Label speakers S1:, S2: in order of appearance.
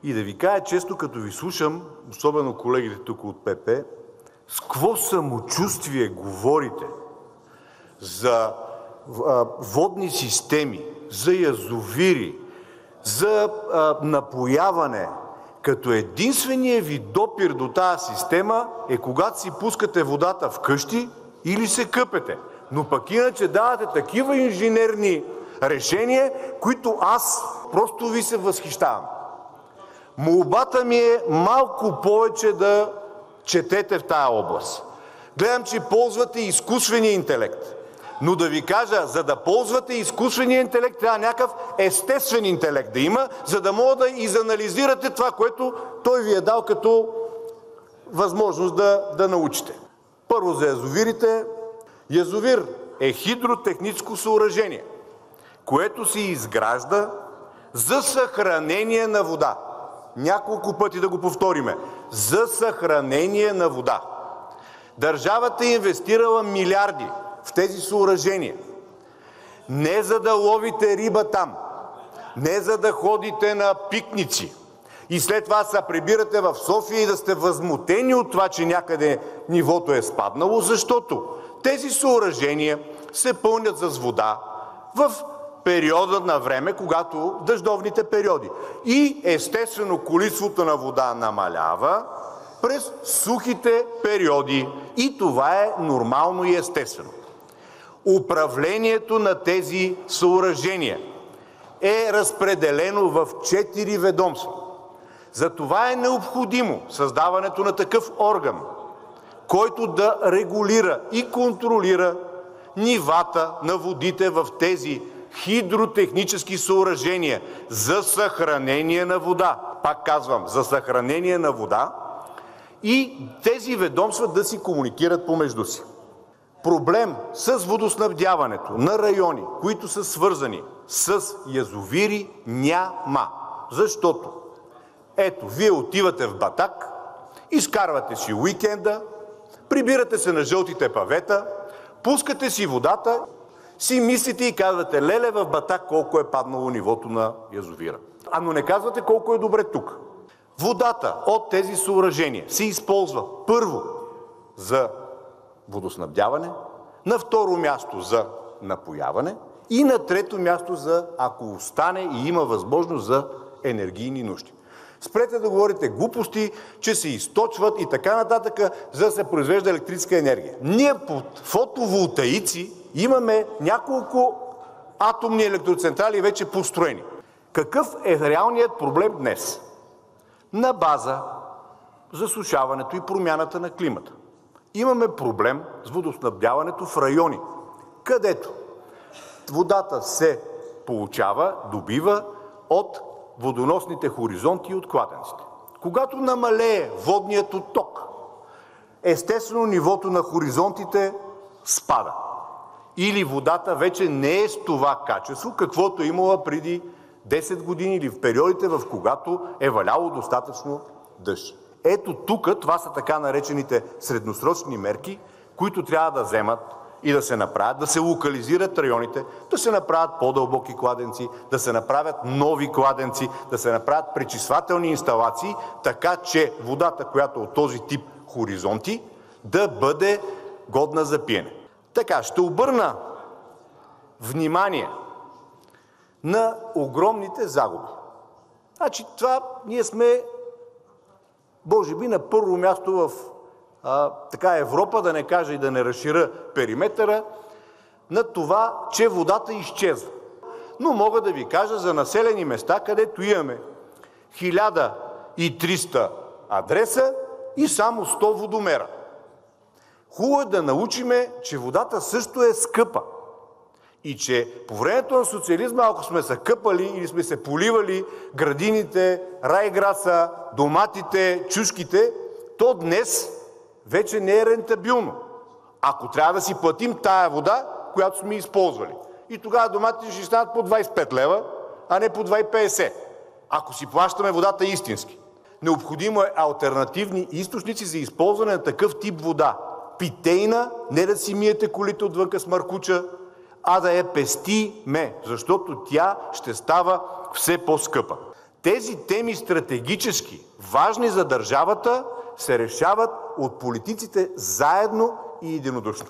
S1: И да ви кажа често, като ви слушам, особено колегите тук от ПП, с какво самочувствие говорите за водни системи, за язовири, за напояване, като единствения ви допир до тази система е когато си пускате водата вкъщи или се къпете. Но пък иначе давате такива инженерни решения, които аз просто ви се възхищавам. Молбата ми е малко повече да четете в тая област. Гледам, че ползвате изкуствения интелект. Но да ви кажа, за да ползвате изкуствения интелект, трябва някакъв естествен интелект да има, за да мога да изанализирате това, което той ви е дал като възможност да научите. Първо за язовирите. Язовир е хидротехническо съоръжение, което се изгражда за съхранение на вода. Няколко пъти да го повториме. За съхранение на вода. Държавата е инвестирала милиарди в тези съоръжения. Не за да ловите риба там, не за да ходите на пикници и след това се прибирате в София и да сте възмутени от това, че някъде нивото е спаднало, защото тези съоръжения се пълнят с вода в периода на време, когато дъждовните периоди. И естествено количеството на вода намалява през сухите периоди. И това е нормално и естествено. Управлението на тези съоръжения е разпределено в 4 ведомства. Затова е необходимо създаването на такъв орган, който да регулира и контролира нивата на водите в тези хидротехнически съоръжения за съхранение на вода. Пак казвам, за съхранение на вода и тези ведомства да си комуникират помежду си. Проблем с водоснабдяването на райони, които са свързани с язовири, няма. Защото, ето, вие отивате в Батак, изкарвате си уикенда, прибирате се на жълтите павета, пускате си водата, си мислите и казвате, леле в Батак колко е паднало нивото на язовира. Но не казвате колко е добре тук. Водата от тези съоръжения се използва първо за водоснабдяване, на второ място за напояване и на трето място за, ако остане и има възможност, за енергийни нужди. Спрете да говорите глупости, че се източват и така нататък, за да се произвежда електрическа енергия. Ние под фотоволтаици имаме няколко атомни електроцентрали вече построени. Какъв е реалният проблем днес? На база засушаването и промяната на климата. Имаме проблем с водоснабдяването в райони, където водата се получава, добива от водоносните хоризонти и от кладенците. Когато намалее водният отток, естествено нивото на хоризонтите спада. Или водата вече не е с това качество, каквото е имала преди 10 години или в периодите, в когато е валяло достатъчно дъжд. Ето тук, това са така наречените средносрочни мерки, които трябва да вземат и да се направят, да се локализират районите, да се направят по-дълбоки кладенци, да се направят нови кладенци, да се направят пречиствателни инсталации, така че водата, която от този тип хоризонти, да бъде годна за пиене. Така, ще обърна внимание на огромните загуби. Значи това ние сме, може би, на първо място в Европа, да не кажа и да не разширя периметъра, на това, че водата изчезва. Но мога да ви кажа за населени места, където имаме 1300 адреса и само 100 водомера. Хубаво е да научиме, че водата също е скъпа. И че по времето на социализма, ако сме се къпали или сме се поливали градините, райграса, доматите, чушките, то днес вече не е рентабилно. Ако трябва да си платим тая вода, която сме използвали. И тогава доматите ще станат по 25 лева, а не по 2,50. Ако си плащаме водата истински. Необходимо е алтернативни източници за използване на такъв тип вода. Питейна, не да си миете колите отвънка с маркуча, а да я пестиме, защото тя ще става все по-скъпа. Тези теми стратегически важни за държавата се решават от политиците заедно и единодушно.